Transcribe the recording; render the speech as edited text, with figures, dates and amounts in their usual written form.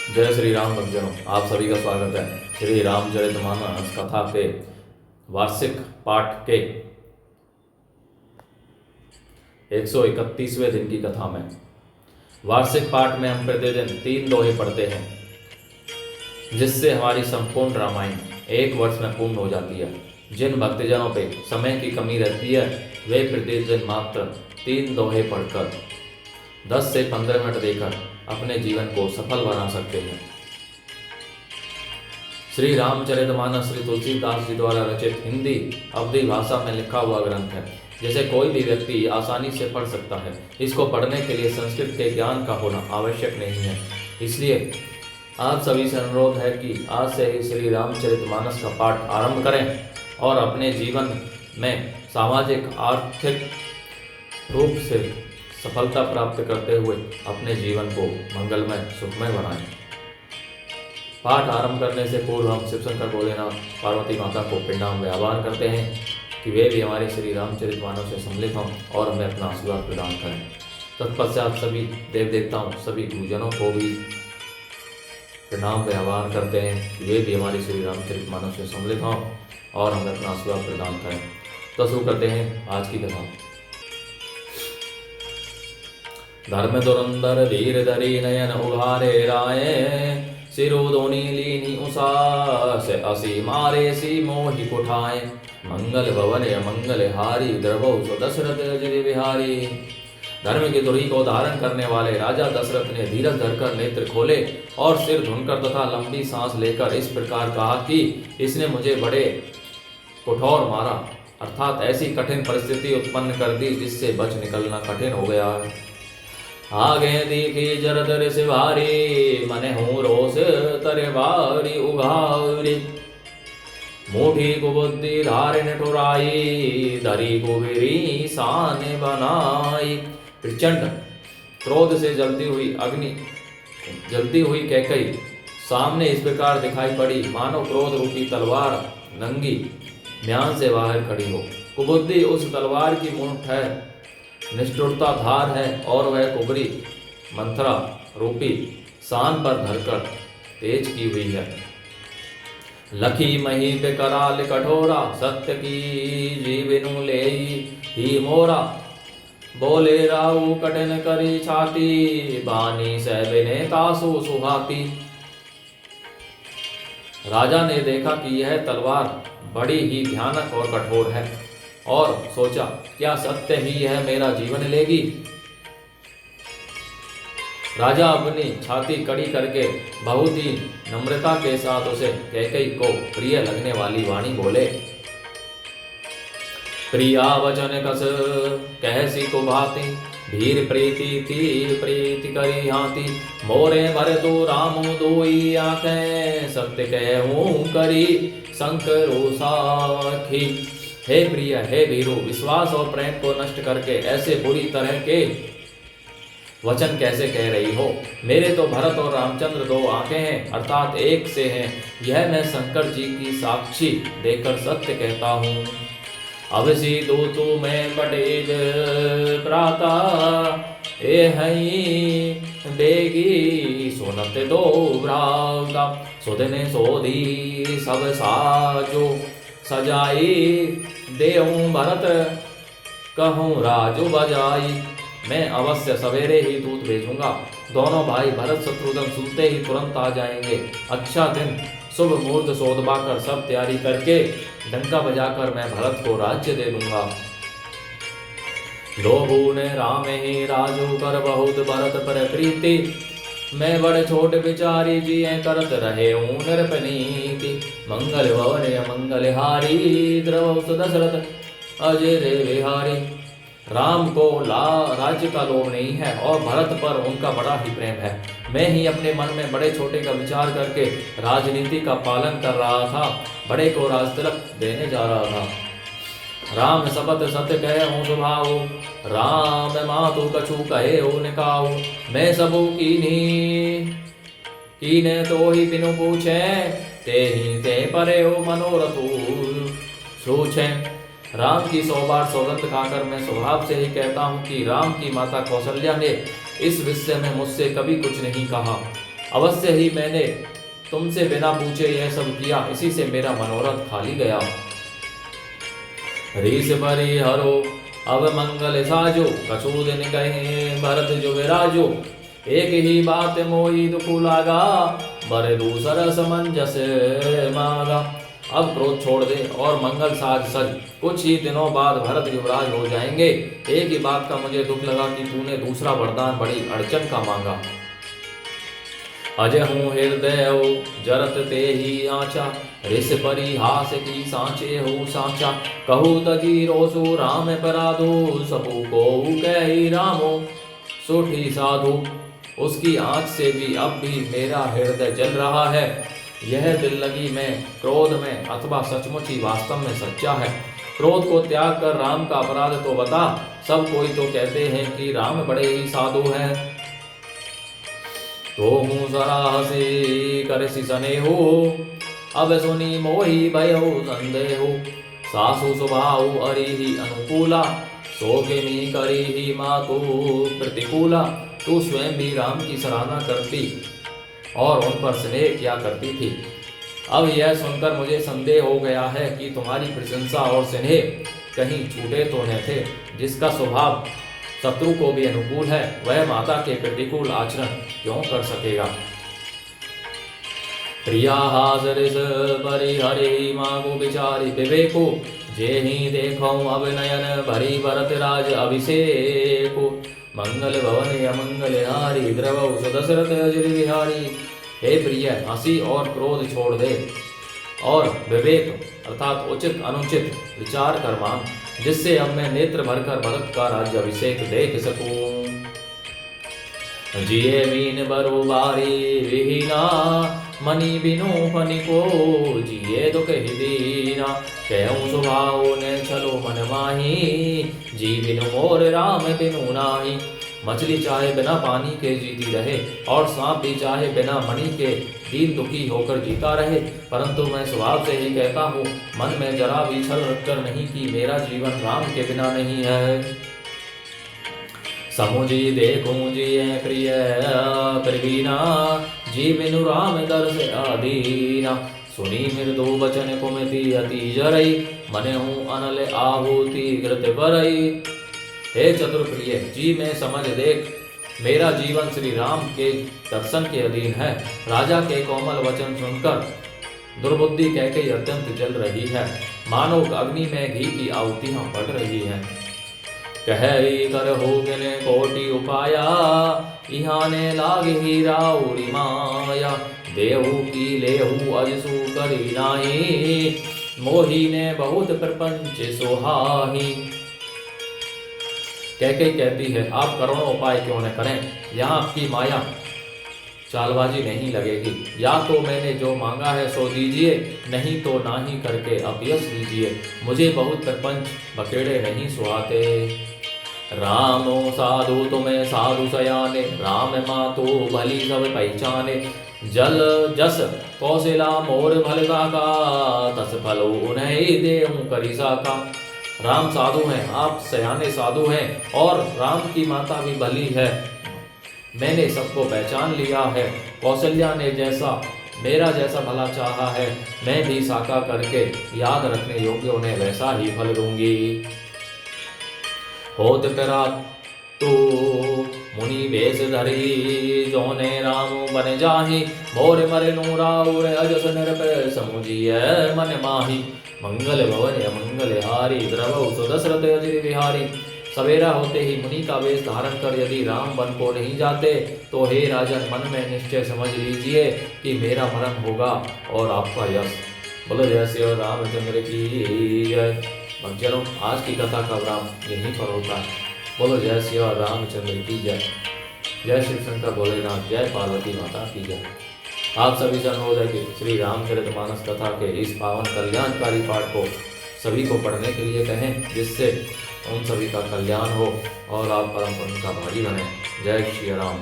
जय श्री राम भक्तजनों, आप सभी का स्वागत है श्री रामचरितमानस कथा के वार्षिक पाठ के 131वें दिन की कथा में। वार्षिक पाठ में हम प्रतिदिन 3 दोहे पढ़ते हैं, जिससे हमारी संपूर्ण रामायण 1 वर्ष में पूर्ण हो जाती है। जिन भक्तजनों पे समय की कमी रहती है, वे प्रतिदिन मात्र 3 दोहे पढ़कर 10 से 15 मिनट देकर अपने जीवन को सफल बना सकते हैं। श्री रामचरितमानस श्री तुलसीदास जी द्वारा रचित हिंदी अवधी भाषा में लिखा हुआ ग्रंथ है, जिसे कोई भी व्यक्ति आसानी से पढ़ सकता है। इसको पढ़ने के लिए संस्कृत के ज्ञान का होना आवश्यक नहीं है। इसलिए आप सभी से अनुरोध है कि आज से ही श्री रामचरितमानस का पाठ आरंभ करें और अपने जीवन में सामाजिक आर्थिक रूप से सफलता प्राप्त करते हुए अपने जीवन को मंगलमय सुखमय बनाएं। पाठ आरंभ करने से पूर्व हम शिव शंकर भोलेनाथ पार्वती माता को पिंडाम में आह्वान करते हैं कि वे भी हमारे श्री रामचरितमानस से सम्मिलित हों और हमें अपना आशीर्वाद प्रदान करें। तत्पश्चात सभी देव देवताओं, सभी गुरुजनों को भी प्रणाम में आह्वान करते हैं कि वे भी हमारे श्री रामचरितमानस से सम्मिलित हों और हमें अपना आशीर्वाद प्रदान करें। तो शुरू करते हैं आज की कथा। धर्म धुरंधर धीर धरी नयन उघारे राय, सिरोधोनी लीनी उषा से असी मारे सी मोहि कुठाए। मंगल भवन मंगल हारी, द्रवौ सो दशरथ अजय बिहारी। धर्म की धुरी को धारण करने वाले राजा दशरथ ने धीरज धरकर नेत्र खोले और सिर धुनकर तथा लंबी सांस लेकर इस प्रकार कहा कि इसने मुझे बड़े कठोर मारा, अर्थात ऐसी कठिन परिस्थिति उत्पन्न कर दी जिससे बच निकलना कठिन हो गया। आगे देखी जरदर से भारी, मने हूँ रोष तरे बारी उघारी। मुठी को बुद्धि धारण ठुराई, धरी को वीरी शान बनाई। प्रचंड क्रोध से जलती हुई कैकई सामने इस प्रकार दिखाई पड़ी, मानो क्रोध रूपी तलवार नंगी म्यान से बाहर खड़ी हो। कुबुद्धि उस तलवार की मूठ है, निष्ठुरता धार है और वह कुबरी मंथरा रूपी सान पर धरकर तेज की हुई है। लखी मही पे कराल कठोरा, सत्य की जीविनु ले ही मोरा। बोले राऊ कठिन करी छाती, बानी सहबिने तासु सुहाती। राजा ने देखा कि यह तलवार बड़ी ही भयानक और कठोर है और सोचा, क्या सत्य ही यह मेरा जीवन लेगी। राजा अपनी छाती कड़ी करके बहुत ही नम्रता के साथ उसे कैकेयी को प्रिय लगने वाली वाणी बोले। प्रिया वचन कस कहसी को भाती, धीर प्रीति थी प्रीति करी हाथी। मोरे भर तो राम दोई आंखें, सत्य कहूं करी शंकरो साखी। हे प्रिय, हे वीरू, विश्वास और प्रेम को नष्ट करके ऐसे बुरी तरह के वचन कैसे कह रही हो। मेरे तो भरत और रामचंद्र 2 आंखें हैं, अर्थात एक से हैं। यह मैं शंकर जी की साक्षी देकर सत्य कहता हूँ। अवसी दो तू मैं बटेज प्राता, ए हई देगी सोनत दो भ्राता। सुधने सोधी सब साजो, सजाई देऊं भरत कहूँ राजू बजाई। मैं अवश्य सवेरे ही दूत भेजूंगा, दोनों भाई भरत शत्रुघ्न सुनते ही तुरंत आ जाएंगे। अच्छा दिन शुभ मुहूर्त सोधवा कर सब तैयारी करके डंका बजाकर मैं भरत को राज्य दे दूंगा। लोभू ने राम ही राजू कर बहुत भरत पर प्रीति। मैं बड़े छोटे विचारी जिए करत रहे हूँ नृपनीति। मंगल भवन मंगल हारी, द्रवौ सो दशरथ अजय रे बिहारी। राम को राज्य का लोभ नहीं है और भरत पर उनका बड़ा ही प्रेम है। मैं ही अपने मन में बड़े छोटे का विचार करके राजनीति का पालन कर रहा था, बड़े को राज तिलक देने जा रहा था। राम शपथ सत्य कहे हूँ स्वभाव, राम मातु कछु कहे हो निकाऊ। मैं सबू कीने तो ही बिनु पूछे, ते ही ते परे हो मनोरथु सोचे। राम की 100 बार सौगंध खाकर मैं स्वभाव से ही कहता हूँ कि राम की माता कौशल्या ने इस विषय में मुझसे कभी कुछ नहीं कहा। अवश्य ही मैंने तुमसे बिना पूछे यह सब किया, इसी से मेरा मनोरथ खाली गया। रीस परि हरो अब मंगल साजो, कछु दिन कहे भरत जो विराजो। एक ही बात मोई दुख लागा, बर दूसर समंजस मागा। अब क्रोध छोड़ दे और मंगल साज सज, कुछ ही दिनों बाद भरत युवराज हो जाएंगे। एक ही बात का मुझे दुख लगा कि तूने दूसरा वरदान बड़ी अड़चन का मांगा। अजय हूँ हृदय जरत ते ही आचा, रिस परिहास की सांचे हो सांचा। कहू तजी रोसु राम पराधो, सबू को कही रामो सोठी साधु। उसकी आंच से भी अब भी मेरा हृदय जल रहा है। यह दिल लगी में क्रोध में अथवा सचमुच ही वास्तव में सच्चा है। क्रोध को त्याग कर राम का अपराध तो बता। सब कोई तो कहते हैं कि राम बड़े ही साधु हैं। तो हूँ सराहसी करसी स्नेहो, अब सुनी मोही भयो संदेहो। सासु स्वभाव अरि ही अनुकूला, सोगिनी करी ही मातु प्रतिकूला। तू स्वयं भी राम की सराहना करती और उन पर स्नेह किया करती थी। अब यह सुनकर मुझे संदेह हो गया है कि तुम्हारी प्रशंसा और स्नेह कहीं छूटे तो न थे। जिसका स्वभाव शत्रु को भी अनुकूल है, वह माता के प्रतिकूल आचरण क्यों कर सकेगा। प्रिया हाजरिस परिहरि मागो बिचारी विवेको, जे ही देखो अब नयन भरी भरत राज अभिषेको। मंगल भवन अमंगल हारी, द्रवौ सुदशरथ अजर विहारी। हे प्रिय, हंसी और क्रोध छोड़ दे और विवेक अर्थात उचित अनुचित विचार कर मांग, जिससे अब मैं नेत्र भरकर भरत का राज्य अभिषेक देख सकूं। जिये मीन बरो बारी विहीना, मनी बिनु फनी को जिये दुख ही दीना। कहूँ स्वभाव ने चलो मन माही, जी बिनु मोर राम बिनु नाही। मछली चाहे बिना पानी के जीती रहे और सांप भी चाहे बिना मणि के दीन दुखी होकर जीता रहे, परंतु मैं स्वभाव से ही कहता हूँ, मन में जरा भी छल रखकर नहीं कि मेरा जीवन राम के बिना नहीं है। समुझी देखूं जी प्रिय प्रवीणा, जी बिनु राम दर्श अधीना। सुनी मृदु बचन कुमति अति जरई, मने हूँ अनल आहुति घृत बरई। हे चतुर प्रिय, जी मैं समझ देख, मेरा जीवन श्री राम के दर्शन के अधीन है। राजा के कोमल वचन सुनकर दुर्बुद्धि कैकेयी अत्यंत जल रही है, मानो अग्नि में घी की आहुतियां बढ़ रही हैं। कही कर हो गिने कोटि उपाया, इहाने लाग ही राउरी माया। देहु की लेहु अजसु करी नाही, मोही ने बहुत प्रपंच सोहाही। कैकेयी कहती है, आप करोड़ों उपाय क्यों न करें, यहाँ आपकी माया चालबाजी नहीं लगेगी। या तो मैंने जो मांगा है सो दीजिए, नहीं तो नाही करके अपयश दीजिए। मुझे बहुत प्रपंच बकेड़े नहीं सुहाते। रामो साधु तुम्हें साधु सयाने, राम मातो भली सब पहचाने। जल जस कौशला मोर भलता का, तस फलो उन्हें देहूं करी साका। राम साधु हैं, आप सयाने साधु हैं और राम की माता भी भली है। मैंने सबको पहचान लिया है। कौशल्या ने जैसा मेरा जैसा भला चाहा है, मैं भी साका करके याद रखने योग्य उन्हें वैसा ही फल दूंगी। होत करा तो मुनि वेश धरी, जोने राम बन जाहि। मोर मर नूराउर अजस निरपय, समुझिय मन माही। मंगल भवन अमंगल हारी, द्रवौ सुदशरथ अजर विहारी। सवेरा होते ही मुनि का वेश धारण कर यदि राम वन को नहीं जाते, तो हे राजन, मन में निश्चय समझ लीजिए कि मेरा मरण होगा और आपका यश। बोलो जय श्री रामचंद्र की जय। भक्तजनों, आज की कथा का विराम यहीं पर होता है। बोलो जय श्री रामचंद्र की जय। जय शिव शंकर भोलेनाथ, जय पार्वती माता की जय। आप सभी से अनुरोध है कि श्री रामचरितमानस कथा के इस पावन कल्याणकारी पाठ को सभी को पढ़ने के लिए कहें, जिससे उन सभी का कल्याण हो और आप परम पुण्य का भागी बने। जय श्री राम।